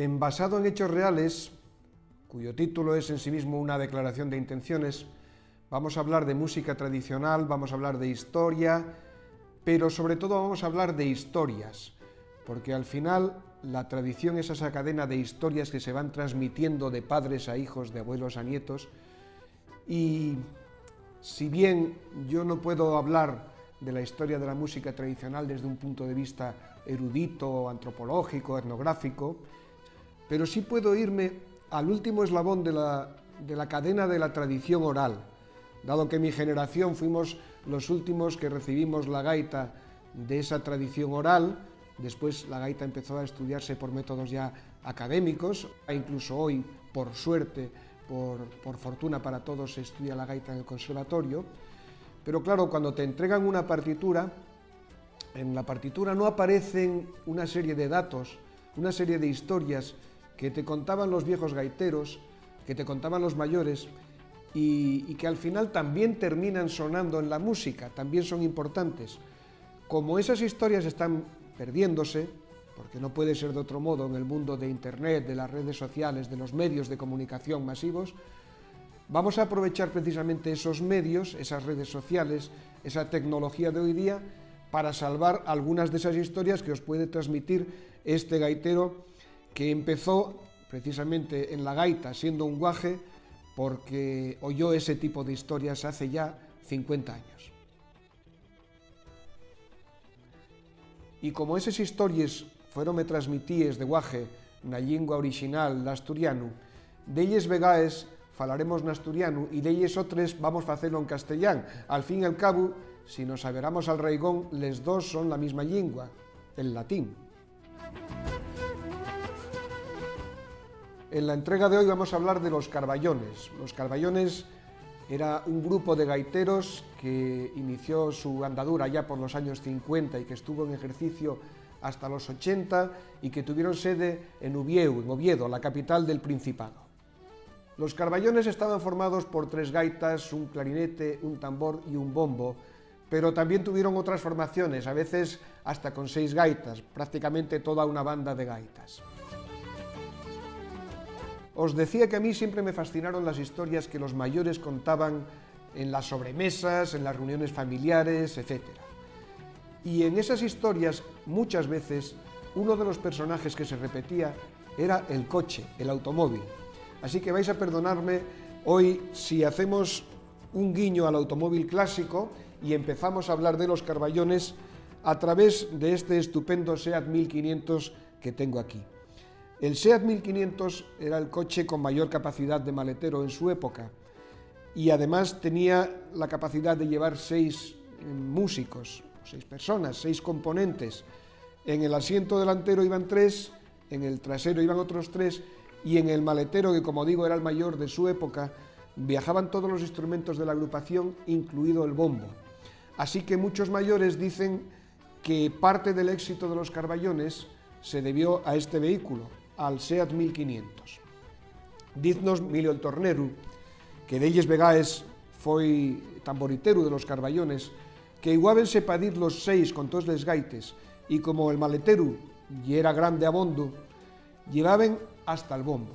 Basado en hechos reales, cuyo título es en sí mismo una declaración de intenciones, vamos a hablar de música tradicional, vamos a hablar de historia, pero sobre todo vamos a hablar de historias, porque al final la tradición es esa cadena de historias que se van transmitiendo de padres a hijos, de abuelos a nietos, y si bien yo no puedo hablar de la historia de la música tradicional desde un punto de vista erudito, antropológico, etnográfico, pero sí puedo irme al último eslabón de la cadena de la tradición oral, dado que mi generación fuimos los últimos que recibimos la gaita de esa tradición oral. Después la gaita empezó a estudiarse por métodos ya académicos, e incluso hoy, por suerte, por fortuna para todos, se estudia la gaita en el conservatorio. Pero claro, cuando te entregan una partitura, en la partitura no aparecen una serie de datos, una serie de historias que te contaban los viejos gaiteros, que te contaban los mayores, y que al final también terminan sonando en la música, también son importantes. Como esas historias están perdiéndose, porque no puede ser de otro modo en el mundo de Internet, de las redes sociales, de los medios de comunicación masivos, vamos a aprovechar precisamente esos medios, esas redes sociales, esa tecnología de hoy día, para salvar algunas de esas historias que os puede transmitir este gaitero que empezó precisamente en la gaita siendo un guaje, porque oyó ese tipo de historias hace ya 50 años. Y como esas historias fueron transmitidas de guaje na lingua original, l'asturiano, d'elles vegaes falaremos en asturiano e d'elles otras vamos a hacerlo en castellán. Al fin y al cabo, si nos averamos al raigón, les dos son la misma lengua, el latín. En la entrega de hoy vamos a hablar de los carballones. Los carballones era un grupo de gaiteros que inició su andadura ya por los años 50 y que estuvo en ejercicio hasta los 80 y que tuvieron sede en Oviedo, la capital del Principado. Los carballones estaban formados por 3 gaitas, un clarinete, un tambor y un bombo, pero también tuvieron otras formaciones, a veces hasta con 6 gaitas, prácticamente toda una banda de gaitas. Os decía que a mí siempre me fascinaron las historias que los mayores contaban en las sobremesas, en las reuniones familiares, etc. Y en esas historias, muchas veces, uno de los personajes que se repetía era el coche, el automóvil. Así que vais a perdonarme hoy si hacemos un guiño al automóvil clásico y empezamos a hablar de los carballones a través de este estupendo SEAT 1500 que tengo aquí. El SEAT 1500 era el coche con mayor capacidad de maletero en su época y además tenía la capacidad de llevar 6 músicos, 6 personas, 6 componentes. En el asiento delantero iban 3, en el trasero iban otros 3 y en el maletero, que como digo era el mayor de su época, viajaban todos los instrumentos de la agrupación, incluido el bombo. Así que muchos mayores dicen que parte del éxito de los carballones se debió a este vehículo, al SEAT 1500. Diznos Milio el Torneru, que d'elles vegaes foi tamboritero de los carballones, que iguábense pa dir los 6 con todos les gaites, y como el maletero y era grande abondo, llevaben hasta el bombo.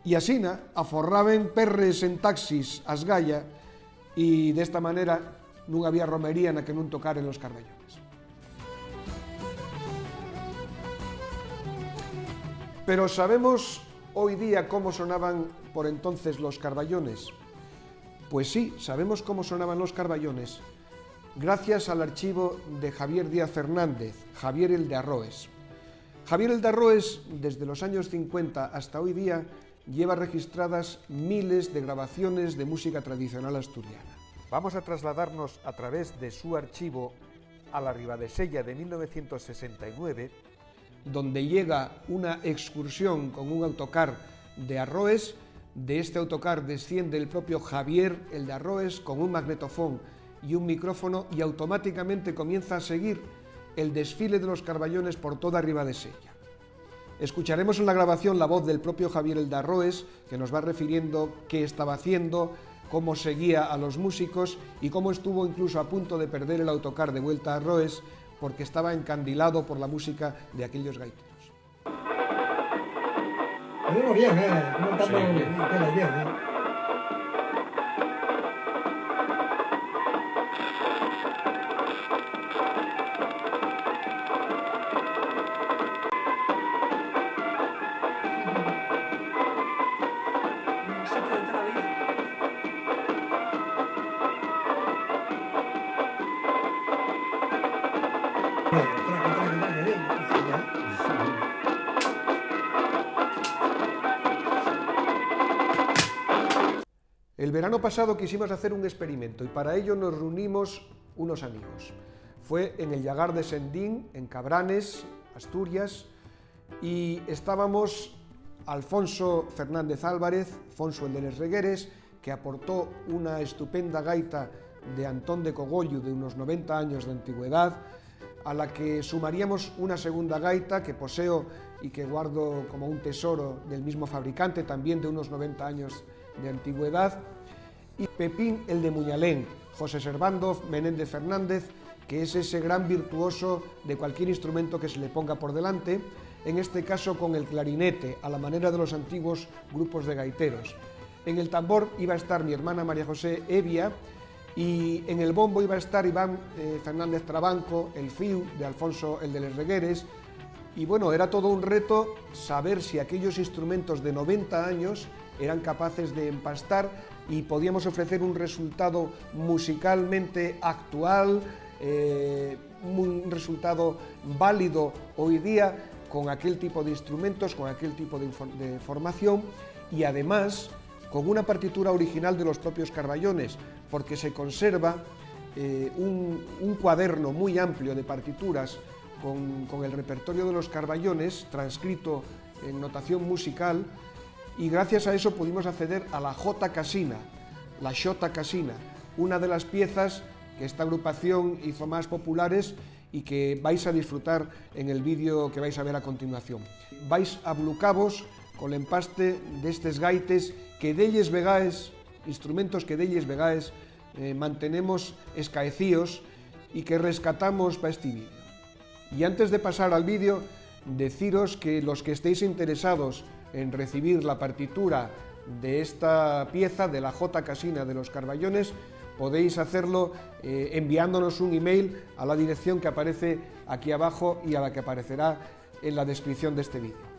Y asina aforraben perres en taxis as galla, y desta manera non había romería na que non tocaren los carballones. Pero ¿sabemos hoy día cómo sonaban por entonces los carballones? Pues sí, sabemos cómo sonaban los carballones gracias al archivo de Javier Díaz Fernández, Javier el de Arroes. Javier el de Arroes, desde los años 50 hasta hoy día, lleva registradas miles de grabaciones de música tradicional asturiana. Vamos a trasladarnos a través de su archivo a la Ribadesella de 1969, donde llega una excursión con un autocar de Arroes. De este autocar desciende el propio Javier el de Arroes con un magnetofón y un micrófono y automáticamente comienza a seguir el desfile de los carballones por toda Ribadesella. Escucharemos en la grabación la voz del propio Javier el de Arroes, que nos va refiriendo qué estaba haciendo, cómo seguía a los músicos y cómo estuvo incluso a punto de perder el autocar de vuelta a Arroes porque estaba encandilado por la música de aquellos gaiteros. Venimos bien, montando Sí. tela bien, El verano pasado quisimos hacer un experimento y para ello nos reunimos unos amigos. Fue en el Llagar de Sendín, en Cabranes, Asturias, y estábamos Alfonso Fernández Álvarez, Fonso el de les Regueres, que aportó una estupenda gaita de Antón de Cogollo de unos 90 años de antigüedad, a la que sumaríamos una segunda gaita que poseo y que guardo como un tesoro del mismo fabricante, también de unos 90 años de antigüedad, y Pepín el de Muñalén, José Servando Menéndez Fernández, que es ese gran virtuoso de cualquier instrumento que se le ponga por delante, en este caso con el clarinete, a la manera de los antiguos grupos de gaiteros. En el tambor iba a estar mi hermana María José Evia, y en el bombo iba a estar Iván Fernández Trabanco, el fiu de Alfonso el de les Regueres, y bueno, era todo un reto saber si aquellos instrumentos de 90 años eran capaces de empastar y podíamos ofrecer un resultado musicalmente actual, un resultado válido hoy día con aquel tipo de instrumentos, con aquel tipo de formación y además con una partitura original de los propios Carballones, porque se conserva un cuaderno muy amplio de partituras con el repertorio de los Carballones, transcrito en notación musical, y gracias a eso pudimos acceder a la Jota Casina, la Xota Casina, una de las piezas que esta agrupación hizo más populares y que vais a disfrutar en el vídeo que vais a ver a continuación. Vais a Blucabos con el empaste destes gaites que delles vegaes, instrumentos que delles vegaes mantenemos escaecíos y que rescatamos para este vídeo. Y antes de pasar al vídeo, deciros que los que estéis interesados en recibir la partitura de esta pieza, de la Jota Casina de los Carballones, podéis hacerlo enviándonos un email a la dirección que aparece aquí abajo y a la que aparecerá en la descripción de este vídeo.